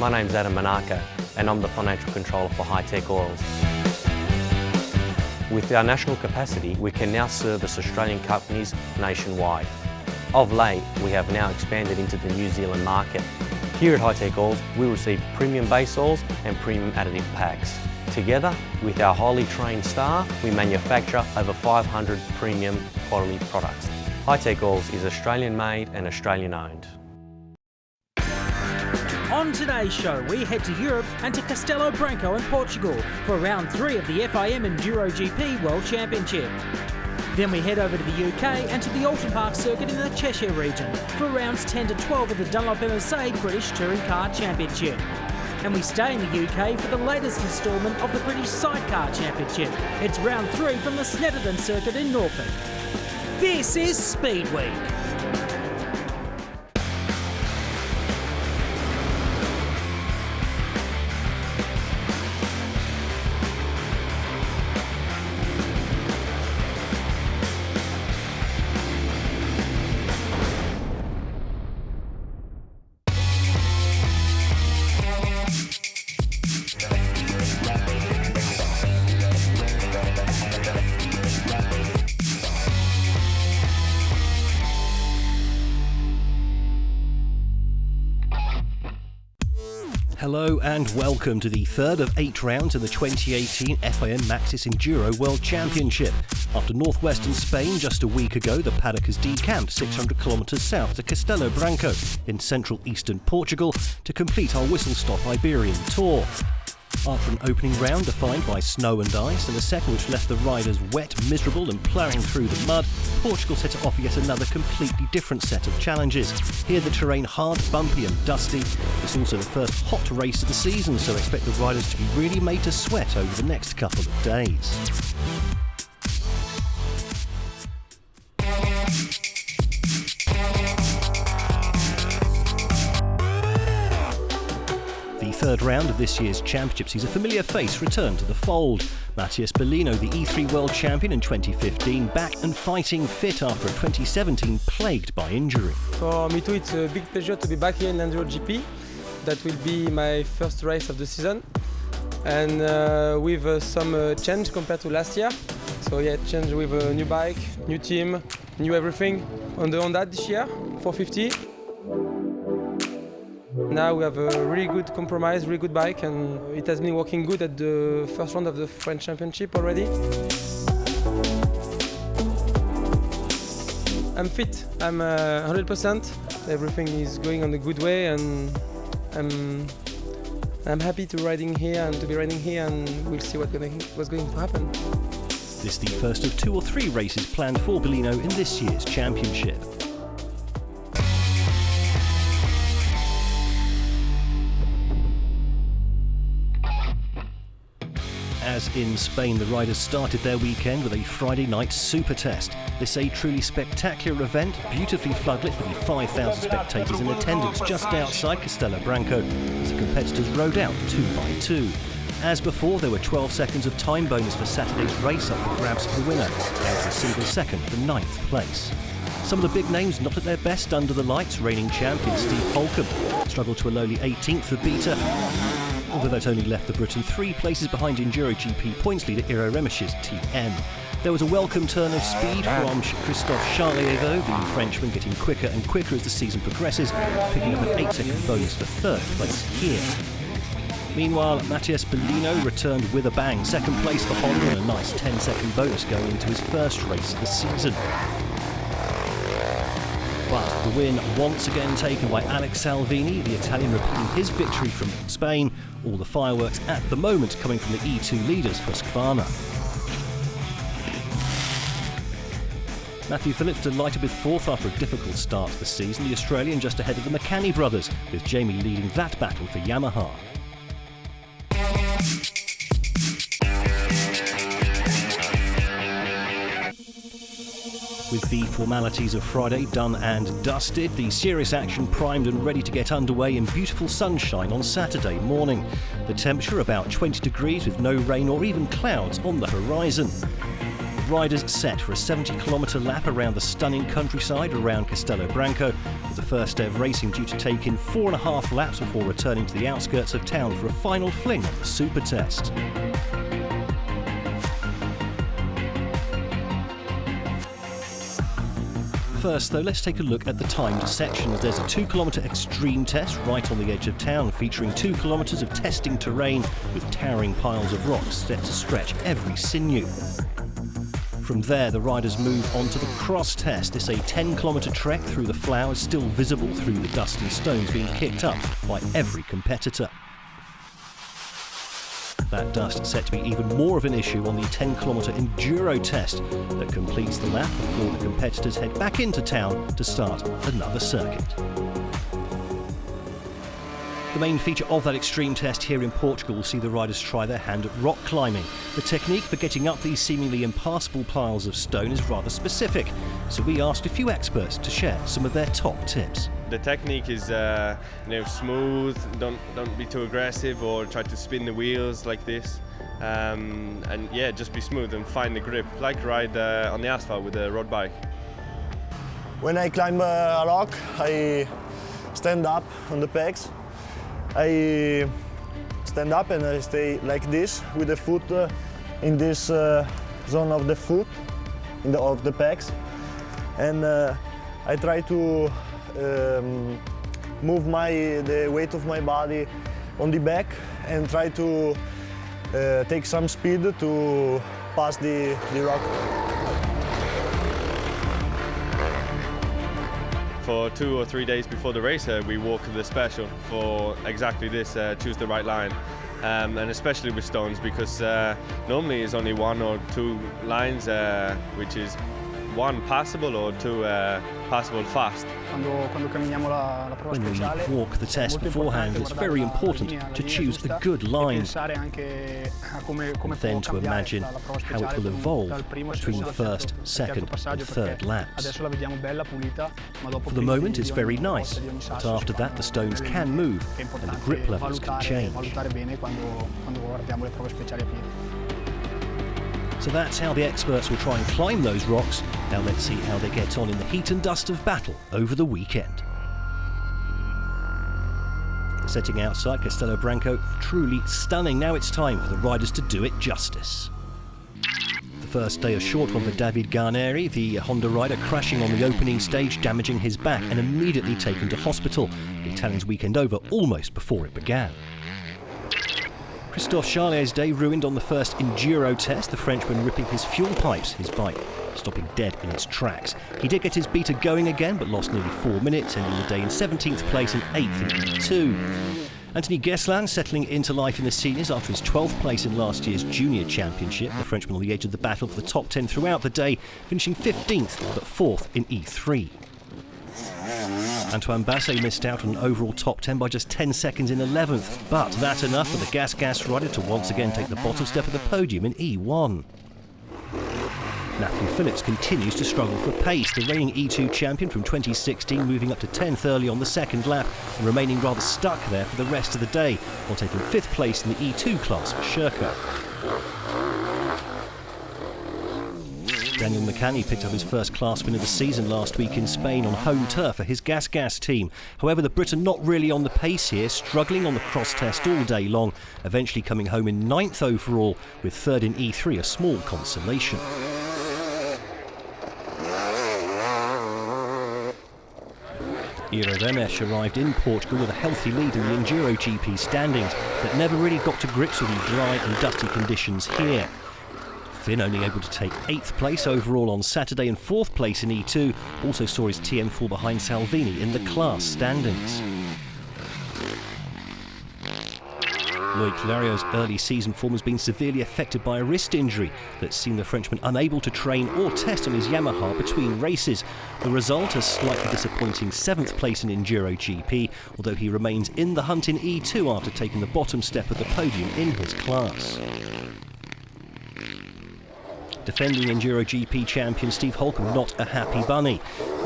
My name's Adam Monaco and I'm the Financial Controller for Hi-Tech Oils. With our national capacity, we can now service Australian companies nationwide. Of late, we have now expanded into the New Zealand market. Here at Hi-Tech Oils, we receive premium base oils and premium additive packs. Together, with our highly trained staff, we manufacture over 500 premium quality products. Hi-Tech Oils is Australian made and Australian owned. On today's show, we head to Europe and to Castello Branco in Portugal for round 3 of the FIM EnduroGP World Championship. Then we head over to the UK and to the Alton Park circuit in the Cheshire region for rounds 10 to 12 of the Dunlop MSA British Touring Car Championship. And we stay in the UK for the latest instalment of the British Sidecar Championship. It's round 3 from the Snetterton circuit in Norfolk. This is Speedweek. Hello and welcome to the third of 8 rounds of the 2018 FIM Maxxis Enduro World Championship. After northwestern Spain just a week ago, the paddock has decamped 600 kilometres south to Castello Branco in central eastern Portugal to complete our whistle-stop Iberian tour. After an opening round defined by snow and ice and a second which left the riders wet, miserable and ploughing through the mud, Portugal set to offer yet another completely different set of challenges. Here the terrain hard, bumpy and dusty. It's also the first hot race of the season, so expect the riders to be really made to sweat over the next couple of days. Third round of this year's championship sees a familiar face return to the fold. Bellino, the E3 World Champion in 2015, back and fighting fit after a 2017 plagued by injury. For me too, it's a big pleasure to be back here in Enduro GP. That will be my first race of the season, and with some change compared to last year. So yeah, change with a new bike, new team, new everything on the Honda this year, 450. Now we have a really good compromise, really good bike, and it has been working good at the first round of the French Championship already. I'm fit, I'm 100%. Everything is going on a good way, and I'm happy to be riding here, and we'll see what's going to happen. This is the first of 2 or 3 races planned for Bellino in this year's championship. As in Spain, the riders started their weekend with a Friday night super test. This a truly spectacular event, beautifully floodlit with the 5,000 spectators in attendance just outside Castello Branco as the competitors rode out 2 by 2. As before, there were 12 seconds of time bonus for Saturday's race up for grabs for the winner, down to a single second for 9th place. Some of the big names not at their best under the lights. Reigning champion Steve Holcomb struggled to a lowly 18th for Beta, although that only left the Briton 3 places behind Enduro GP points leader Iro Remesh's TM. There was a welcome turn of speed from Christophe Charlier though, the Frenchman getting quicker and quicker as the season progresses, picking up an 8-second bonus for 3rd place here. Meanwhile, Bellino returned with a bang, 2nd place for Honda and a nice 10-second bonus going into his first race of the season. But the win once again taken by Alex Salvini, the Italian repeating his victory from Spain. All the fireworks at the moment coming from the E2 leaders, Husqvarna. Matthew Phillips delighted with 4th after a difficult start to the season. The Australian just ahead of the McCanny brothers, with Jamie leading that battle for Yamaha. With the formalities of Friday done and dusted, the serious action primed and ready to get underway in beautiful sunshine on Saturday morning. The temperature about 20 degrees with no rain or even clouds on the horizon. riders set for a 70-kilometre lap around the stunning countryside around Castello Branco, with the first day of racing due to take in 4.5 laps before returning to the outskirts of town for a final fling on the super test. First though, let's take a look at the timed sections. There's a 2-kilometre extreme test right on the edge of town, featuring 2 kilometres of testing terrain with towering piles of rocks set to stretch every sinew. From there, the riders move on to the cross test. It's a 10-kilometre trek through the flowers, still visible through the dust and stones being kicked up by every competitor. That dust set to be even more of an issue on the 10-kilometre enduro test that completes the lap before the competitors head back into town to start another circuit. The main feature of that extreme test here in Portugal will see the riders try their hand at rock climbing. The technique for getting up these seemingly impassable piles of stone is rather specific, so we asked a few experts to share some of their top tips. The technique is smooth, don't be too aggressive or try to spin the wheels like this. And yeah, just be smooth and find the grip, like ride on the asphalt with a road bike. When I climb a rock, I stand up on the pegs. I stand up and I stay like this with the foot in this zone of the foot, of the pegs. And I try to move the weight of my body on the back and try to take some speed to pass the rock. For 2 or 3 days before the race, we walk the special for exactly this, choose the right line. And especially with stones, because normally it's only 1 or 2 lines, which is 1 passable or 2 passable fast. When we walk the test beforehand, it's very important to choose a good line, and then to imagine how it will evolve between the first, second and third laps. For the moment it's very nice, but after that the stones can move and the grip levels can change. So that's how the experts will try and climb those rocks. Now let's see how they get on in the heat and dust of battle over the weekend. Setting outside Castello Branco, truly stunning. Now it's time for the riders to do it justice. The first day a short one for David Garneri, the Honda rider crashing on the opening stage, damaging his back and immediately taken to hospital. The Italian's weekend over almost before it began. Christophe Charlier's day ruined on the first enduro test, the Frenchman ripping his fuel pipes, his bike stopping dead in its tracks. He did get his beater going again, but lost nearly 4 minutes, ending the day in 17th place and 8th in E2. Anthony Geslan settling into life in the seniors after his 12th place in last year's junior championship. The Frenchman on the edge of the battle for the top 10 throughout the day, finishing 15th but 4th in E3. Antoine Basset missed out on an overall top 10 by just 10 seconds in 11th, but that's enough for the Gas rider to once again take the bottom step of the podium in E1. Matthew Phillips continues to struggle for pace, the reigning E2 champion from 2016 moving up to 10th early on the second lap and remaining rather stuck there for the rest of the day, while taking 5th place in the E2 class for Sherco. Daniel McCanny picked up his first class win of the season last week in Spain on home turf for his Gas team. However, the Briton not really on the pace here, struggling on the cross test all day long, eventually coming home in 9th overall, with 3rd in E3 a small consolation. Iro Remes arrived in Portugal with a healthy lead in the Enduro GP standings, but never really got to grips with the dry and dusty conditions here. Finn only able to take 8th place overall on Saturday and 4th place in E2, also saw his TM fall behind Salvini in the class standings. Loic Lario's early season form has been severely affected by a wrist injury that's seen the Frenchman unable to train or test on his Yamaha between races. The result, a slightly disappointing 7th place in Enduro GP, although he remains in the hunt in E2 after taking the bottom step of the podium in his class. Defending EnduroGP champion Steve Holcomb not a happy bunny,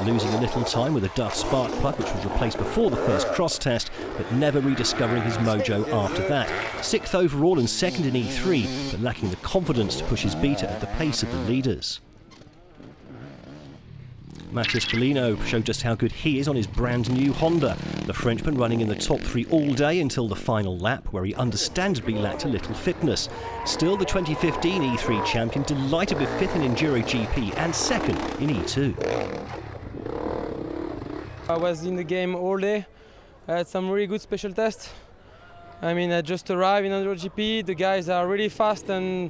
losing a little time with a Duff spark plug which was replaced before the first cross test, but never rediscovering his mojo after that. 6th overall and 2nd in E3, but lacking the confidence to push his beta at the pace of the leaders. Bellino showed just how good he is on his brand new Honda. The Frenchman running in the top 3 all day until the final lap, where he understandably lacked a little fitness. Still, the 2015 E3 champion delighted with 5th in EnduroGP and 2nd in E2. I was in the game all day. I had some really good special tests. I mean, I just arrived in EnduroGP. The guys are really fast and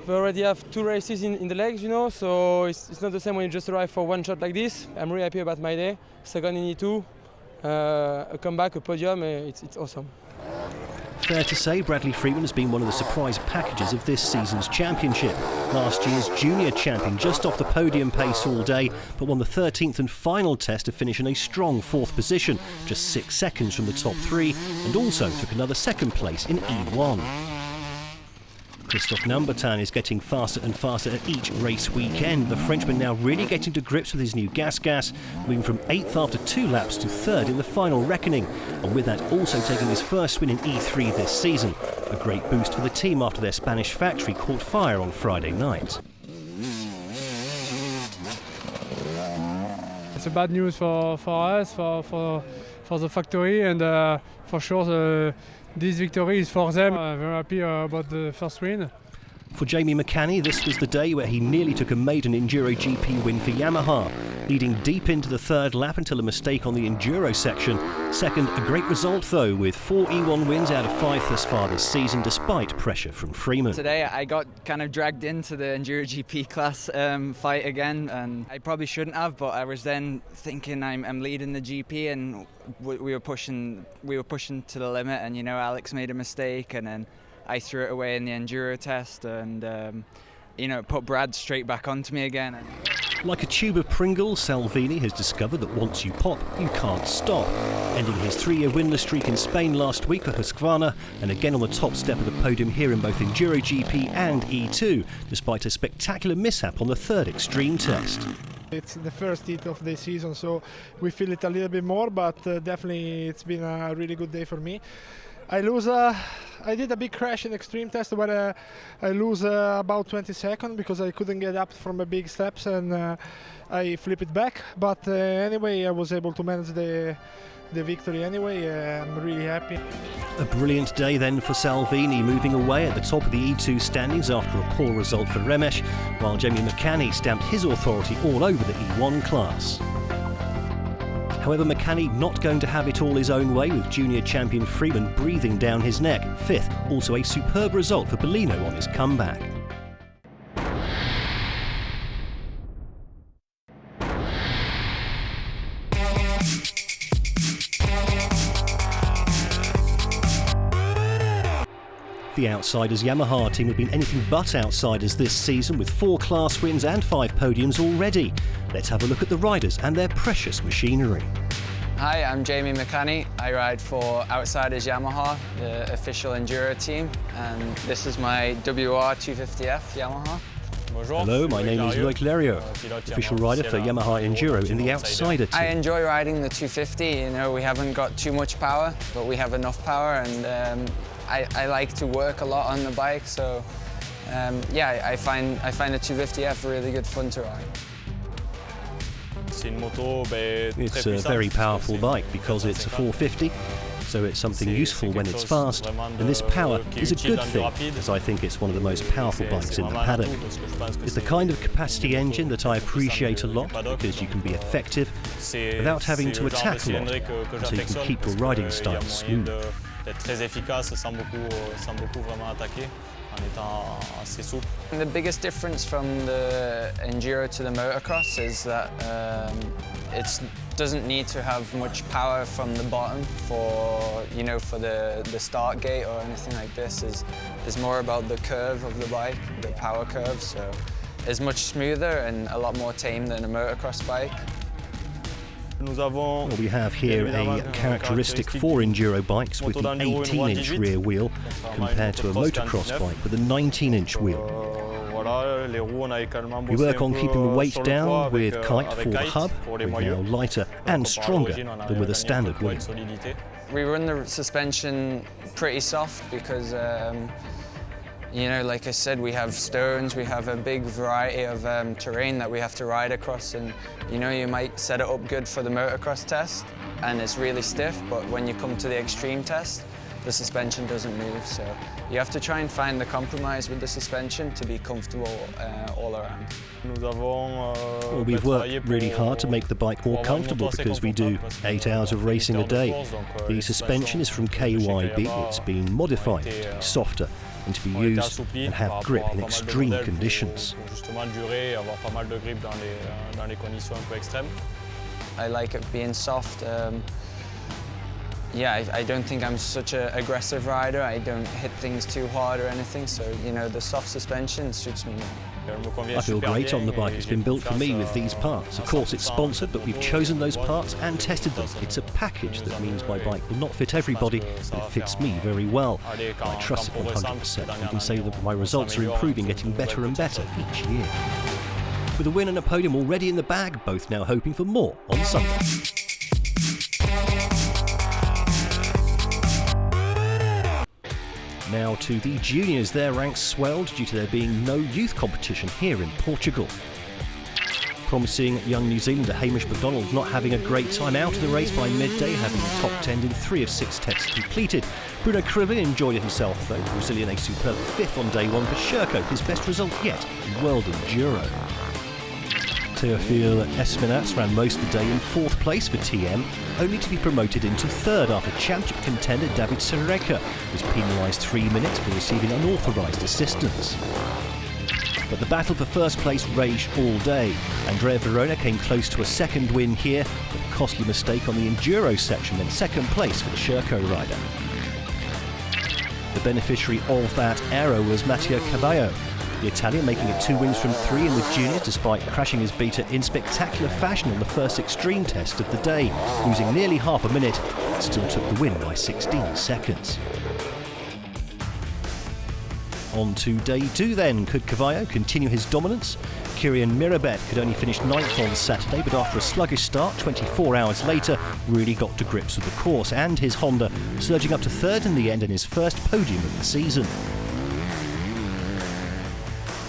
we already have 2 races in the legs, you know, so it's not the same when you just arrive for one shot like this. I'm really happy about my day. 2nd in E2, a comeback, a podium, it's awesome. Fair to say, Bradley Freeman has been one of the surprise packages of this season's championship. Last year's junior champion just off the podium pace all day, but won the 13th and final test to finish in a strong 4th position, just 6 seconds from the top 3, and also took another 2nd place in E1. Christophe Nambertin is getting faster and faster at each race weekend. The Frenchman now really getting to grips with his new gas, moving from 8th after 2 laps to 3rd in the final reckoning, and with that also taking his first win in E3 this season. A great boost for the team after their Spanish factory caught fire on Friday night. It's a bad news for us, for the factory, and for sure this victory is for them. I'm very happy about the first win. For Jamie McCanny, this was the day where he nearly took a maiden EnduroGP win for Yamaha, leading deep into the 3rd lap until a mistake on the Enduro section. 2nd, a great result though, with 4 E1 wins out of 5 thus far this season, despite pressure from Freeman. Today I got kind of dragged into the EnduroGP class fight again, and I probably shouldn't have, but I was then thinking I'm leading the GP, and we were pushing to the limit, and you know, Alex made a mistake, and then I threw it away in the enduro test, and you know, it put Brad straight back onto me again. Like a tube of Pringles, Salvini has discovered that once you pop, you can't stop. Ending his 3-year winless streak in Spain last week for Husqvarna, and again on the top step of the podium here in both EnduroGP and E2, despite a spectacular mishap on the 3rd extreme test. It's the first heat of the season, so we feel it a little bit more, but definitely it's been a really good day for me. I did a big crash in extreme test where I lose about 20 seconds because I couldn't get up from the big steps, and I flip it back. But anyway, I was able to manage the victory anyway. I'm really happy. A brilliant day then for Salvini, moving away at the top of the E2 standings after a poor result for Remesh, while Jamie McCanny stamped his authority all over the E1 class. However, McCanny not going to have it all his own way, with junior champion Freeman breathing down his neck. 5th, also a superb result for Bellino on his comeback. The Outsiders Yamaha team have been anything but outsiders this season, with 4 class wins and 5 podiums already. Let's have a look at the riders and their precious machinery. Hi, I'm Jamie McCanny. I ride for Outsiders Yamaha, the official enduro team, and this is my WR250F Yamaha. Hello, my name is Loic Lerio, official rider for Yamaha Enduro in the Outsider team. I enjoy riding the 250. You know, we haven't got too much power, but we have enough power, and I like to work a lot on the bike, so yeah, I find the 250F really good fun to ride. It's a very powerful bike because it's a 450, so it's something useful when it's fast, and this power is a good thing, as I think it's one of the most powerful bikes in the paddock. It's the kind of capacity engine that I appreciate a lot, because you can be effective without having to attack a lot, so you can keep your riding style smooth. The biggest difference from the enduro to the motocross is that it doesn't need to have much power from the bottom for the start gate or anything like this. Is more about the curve of the bike, the power curve. So it's much smoother and a lot more tame than a motocross bike. Well, we have here a characteristic for enduro bikes with the 18-inch rear wheel compared to a motocross bike with a 19-inch wheel. We work on keeping the weight down with kite for the hub. We're now lighter and stronger than with a standard wing. We run the suspension pretty soft because you know, like I said, we have stones, we have a big variety of terrain that we have to ride across, and you know, you might set it up good for the motocross test and it's really stiff, but when you come to the extreme test, the suspension doesn't move, so you have to try and find the compromise with the suspension to be comfortable all around. Well, we've worked really hard to make the bike more comfortable because we do 8 hours of racing a day. The suspension is from KYB, it's been modified to be softer and to be used and have grip in extreme conditions. I like it being soft. Yeah, I don't think I'm such an aggressive rider. I don't hit things too hard or anything, so you know, the soft suspension suits me more. I feel great on the bike. It's been built for me with these parts. Of course, it's sponsored, but we've chosen those parts and tested them. It's a package that means my bike will not fit everybody, but it fits me very well. I trust it 100%. You can say that my results are improving, getting better and better each year. With a win and a podium already in the bag, both now hoping for more on Sunday. Now to the juniors, their ranks swelled due to there being no youth competition here in Portugal. Promising young New Zealander Hamish McDonald not having a great time out of the race by midday, having the top 10 in 3 of 6 tests completed. Bruno Crivelli enjoyed it himself, though. The Brazilian a superb 5th on day 1 for Sherco, his best result yet in World Enduro. Teofil Esminas ran most of the day in 4th place for TM, only to be promoted into 3rd after championship contender David Serreca was penalised 3 minutes for receiving unauthorised assistance. But the battle for first place raged all day. Andrea Verona came close to a 2nd win here, but a costly mistake on the enduro section meant 2nd place for the Sherco rider. The beneficiary of that error was Matteo Cavallo, the Italian making it 2 wins from 3 in the juniors despite crashing his Beta in spectacular fashion on the first extreme test of the day, losing nearly half a minute, but still took the win by 16 seconds. On to day 2 then. Could Cavallo continue his dominance? Kirian Mirabet could only finish 9th on Saturday, but after a sluggish start 24 hours later really got to grips with the course and his Honda, surging up to 3rd in the end and his first podium of the season.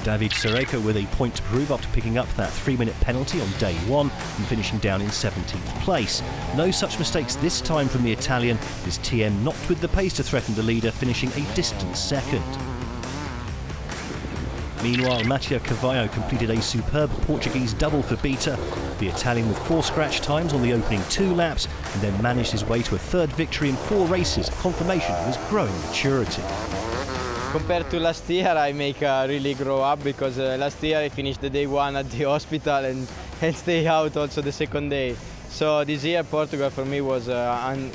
David Serreca with a point to prove after picking up that 3-minute penalty on day 1 and finishing down in 17th place. No such mistakes this time from the Italian, his TM not with the pace to threaten the leader, finishing a distant 2nd. Meanwhile, Matteo Cavallo completed a superb Portuguese double for Beta, the Italian with 4 scratch times on the opening 2 laps, and then managed his way to a 3rd victory in 4 races, a confirmation of his growing maturity. Compared to last year, I make really grow up because last year I finished the day 1 at the hospital and stay out also the 2nd day. So this year Portugal for me was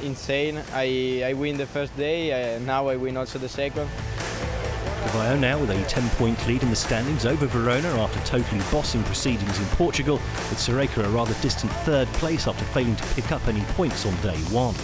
insane. I win the first day, now I win also the 2nd. Cavallo now with a 10-point lead in the standings over Verona after totally bossing proceedings in Portugal, with Serreca a rather distant 3rd place after failing to pick up any points on day 1.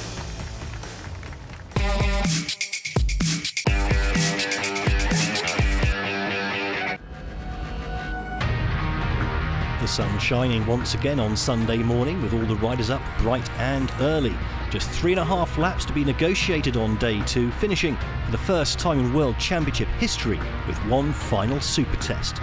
The sun shining once again on Sunday morning with all the riders up bright and early. Just 3.5 laps to be negotiated on day 2, finishing for the first time in World Championship history with one final super test.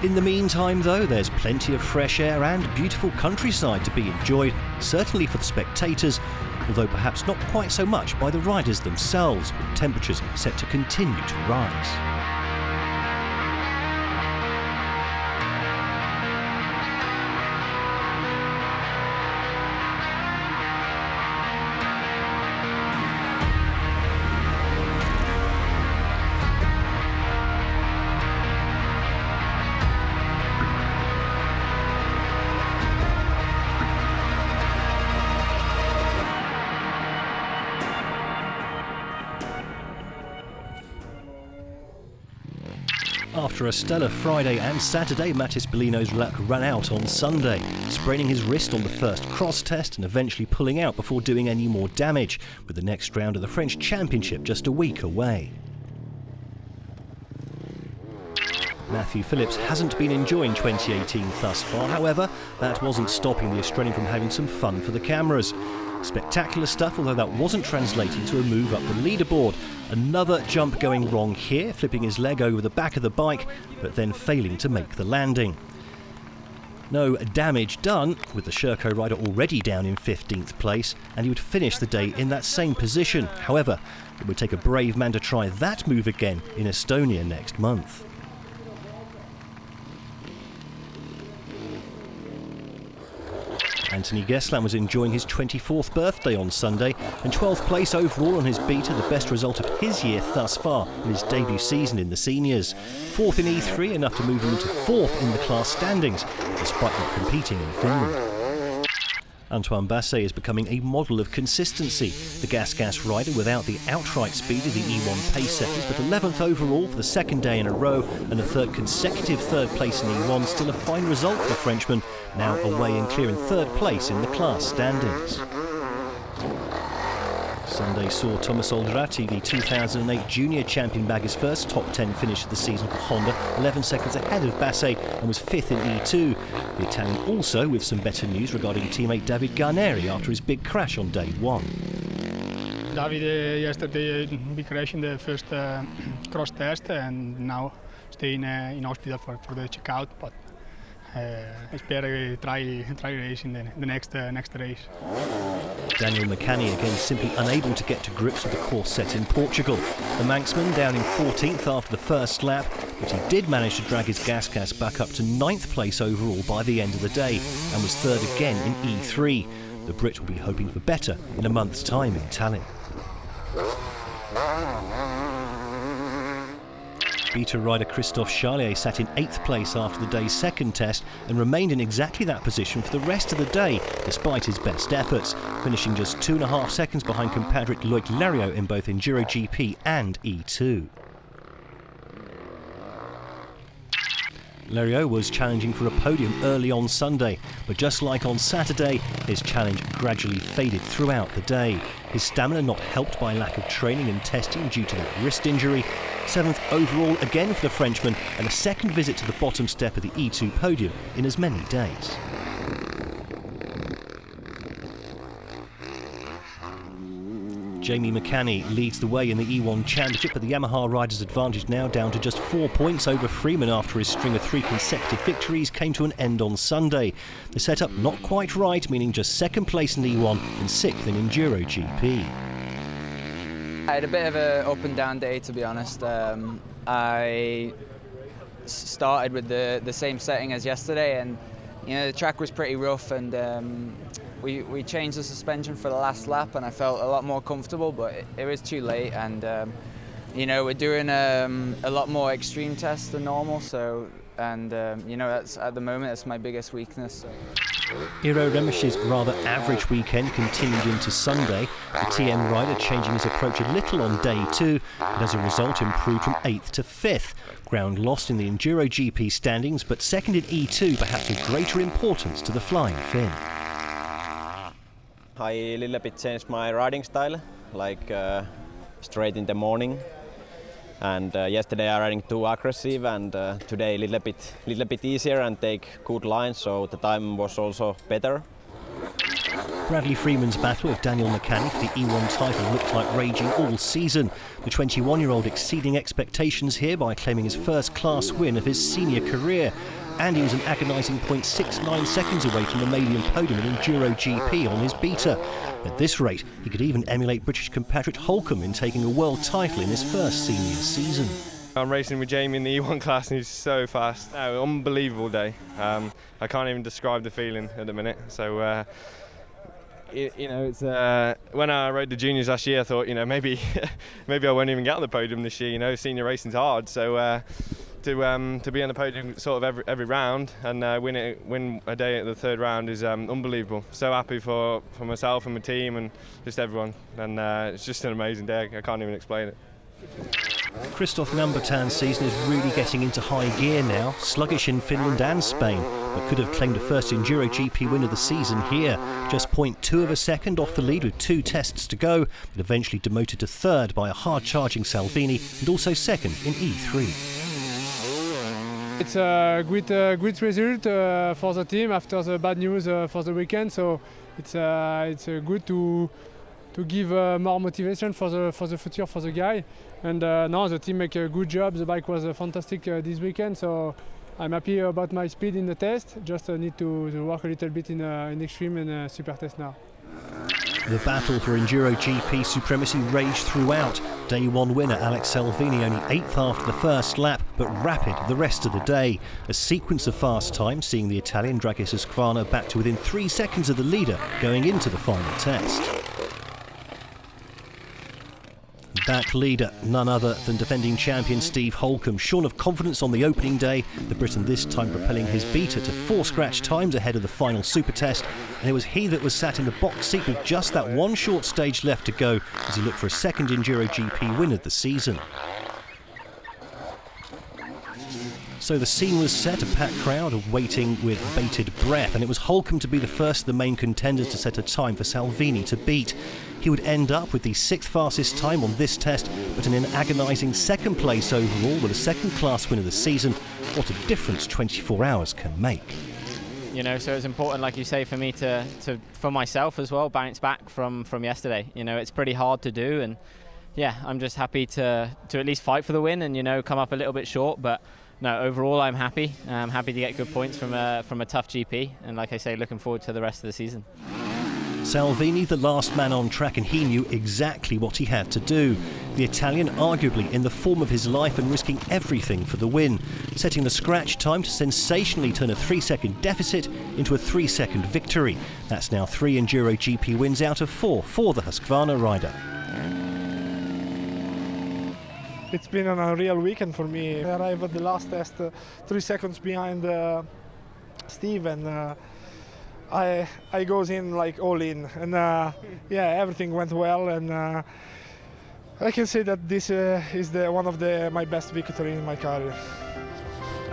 In the meantime though, there's plenty of fresh air and beautiful countryside to be enjoyed, certainly for the spectators, although perhaps not quite so much by the riders themselves, with temperatures set to continue to rise. After a stellar Friday and Saturday, Bellino's luck ran out on Sunday, spraining his wrist on the first cross test and eventually pulling out before doing any more damage, with the next round of the French Championship just a week away. Matthew Phillips hasn't been enjoying 2018 thus far. However, that wasn't stopping the Australian from having some fun for the cameras. Spectacular stuff, although that wasn't translating to a move up the leaderboard. Another jump going wrong here, flipping his leg over the back of the bike, but then failing to make the landing. No damage done, with the Sherco rider already down in 15th place, and he would finish the day in that same position. However, it would take a brave man to try that move again in Estonia next month. Anthony Geslan was enjoying his 24th birthday on Sunday, and 12th place overall on his beta, the best result of his year thus far in his debut season in the seniors. 4th in E3, enough to move him into 4th in the class standings, despite not competing in Finland. Antoine Basset is becoming a model of consistency. The gas rider without the outright speed of the E1 pace setters, but 11th overall for the second day in a row and a third consecutive third place in E1. Still a fine result for the Frenchman, now away and clear in third place in the class standings. Sunday saw Thomas Oldrati, the 2008 junior champion, bag his first top 10 finish of the season for Honda, 11 seconds ahead of Basset, and was 5th in E2. The Italian also with some better news regarding teammate David Garneri after his big crash on day 1. David yesterday big crash in the first cross test, and now staying in hospital for the checkout, but I spare try race in the next race. Daniel McCanny again simply unable to get to grips with the course set in Portugal. The Manxman down in 14th after the first lap, but he did manage to drag his gas back up to 9th place overall by the end of the day, and was third again in E3. The Brit will be hoping for better in a month's time in Tallinn. Beta rider Christophe Charlier sat in 8th place after the day's second test and remained in exactly that position for the rest of the day, despite his best efforts, finishing just 2.5 seconds behind compatriot Loic Leriot in both EnduroGP and E2. Leriot was challenging for a podium early on Sunday, but just like on Saturday, his challenge gradually faded throughout the day. His stamina not helped by lack of training and testing due to that wrist injury. 7th overall again for the Frenchman, and a second visit to the bottom step of the E2 podium in as many days. Jamie McCanny leads the way in the E1 Championship, but the Yamaha rider's advantage now down to just 4 points over Freeman after his string of 3 consecutive victories came to an end on Sunday. The setup not quite right, meaning just 2nd place in E1 and 6th in EnduroGP. I had a bit of an up and down day, to be honest. I started with the same setting as yesterday, and the track was pretty rough, and we changed the suspension for the last lap, and I felt a lot more comfortable, but it was too late, and we're doing a lot more extreme tests than normal, so that's at the moment that's my biggest weakness. So. Iro Remesh's rather average weekend continued into Sunday. The TM rider changing his approach a little on day 2, but as a result improved from 8th to 5th. Ground lost in the EnduroGP standings, but second in E2, perhaps with greater importance to the Flying Finn. I a little bit changed my riding style, like straight in the morning. And yesterday I riding too aggressive, and today a little bit easier and take good lines, so the time was also better. Bradley Freeman's battle with Daniel McCanny for the E1 title looked like raging all season. The 21-year-old exceeding expectations here by claiming his first class win of his senior career. And he was an agonising 0.69 seconds away from the maiden podium in EnduroGP on his beta. At this rate, he could even emulate British compatriot Holcomb in taking a world title in his first senior season. I'm racing with Jamie in the E1 class, and he's so fast. Unbelievable day. I can't even describe the feeling at the minute. So, it's when I rode the juniors last year, I thought, maybe I won't even get on the podium this year. Senior racing's hard, so. To be on the podium sort of every round and win a day at the third round is unbelievable. So happy for myself and my team and just everyone, and it's just an amazing day. I can't even explain it. Christophe Nambertan's season is really getting into high gear now, sluggish in Finland and Spain, but could have claimed a first EnduroGP win of the season here. Just 0.2 of a second off the lead with 2 tests to go, but eventually demoted to third by a hard-charging Salvini and also second in E3. It's a great result for the team after the bad news for the weekend. So it's good to give more motivation for the future for the guy. And now the team make a good job. The bike was fantastic this weekend. So I'm happy about my speed in the test. Just need to work a little bit in extreme and super test now. The battle for EnduroGP supremacy raged throughout. Day 1 winner Alex Salvini only 8th after the first lap, but rapid the rest of the day. A sequence of fast times seeing the Italian drag his Husqvarna back to within 3 seconds of the leader going into the final test. That leader, none other than defending champion Steve Holcomb, shorn of confidence on the opening day, the Briton this time propelling his beater to 4 scratch times ahead of the final super test, and it was he that was sat in the box seat with just that one short stage left to go as he looked for a second EnduroGP win of the season. So the scene was set, a packed crowd waiting with bated breath, and it was Holcomb to be the first of the main contenders to set a time for Salvini to beat. He would end up with the 6th fastest time on this test, but in an agonising 2nd place overall with a second-class win of the season. What a difference 24 hours can make. You know, so it's important, like you say, for me to for myself as well, bounce back from yesterday. You know, it's pretty hard to do, and yeah, I'm just happy to at least fight for the win and, you know, come up a little bit short, but no, overall I'm happy. I'm happy to get good points from a tough GP, and like I say, looking forward to the rest of the season. Salvini, the last man on track, and he knew exactly what he had to do. The Italian arguably in the form of his life and risking everything for the win, setting the scratch time to sensationally turn a 3-second deficit into a 3-second victory. That's now 3 EnduroGP wins out of 4 for the Husqvarna rider. It's been an unreal weekend for me. I arrived at the last test 3 seconds behind Steve, and I goes in like all in, and yeah, everything went well, and I can say that this is one of my best victory in my career.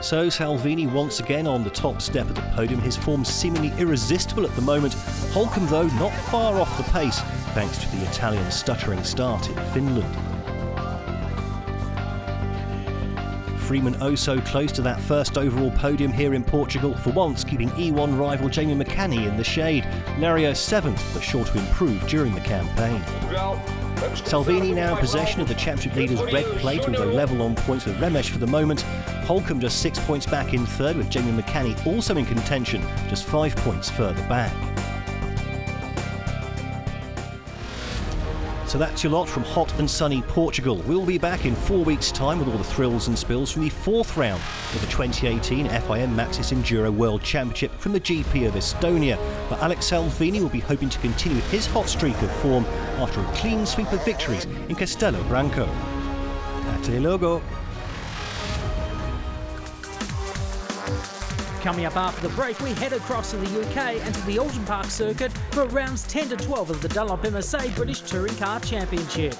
So Salvini once again on the top step of the podium, his form seemingly irresistible at the moment. Holcomb though not far off the pace thanks to the Italian stuttering start in Finland. Freeman oh so close to that first overall podium here in Portugal, for once keeping E1 rival Jamie McCanny in the shade. Lario 7th, but sure to improve during the campaign. Salvini now in possession of the championship leader's red plate, although level on points with Remesh for the moment. Holcomb just 6 points back in third, with Jamie McCanny also in contention, just 5 points further back. So that's your lot from hot and sunny Portugal. We'll be back in 4 weeks' time with all the thrills and spills from the 4th round of the 2018 FIM Maxxis Enduro World Championship from the GP of Estonia. But Alex Salvini will be hoping to continue his hot streak of form after a clean sweep of victories in Castello Branco. Ate logo. Coming up after the break, we head across to the UK and to the Alton Park circuit for rounds 10 to 12 of the Dunlop MSA British Touring Car Championship.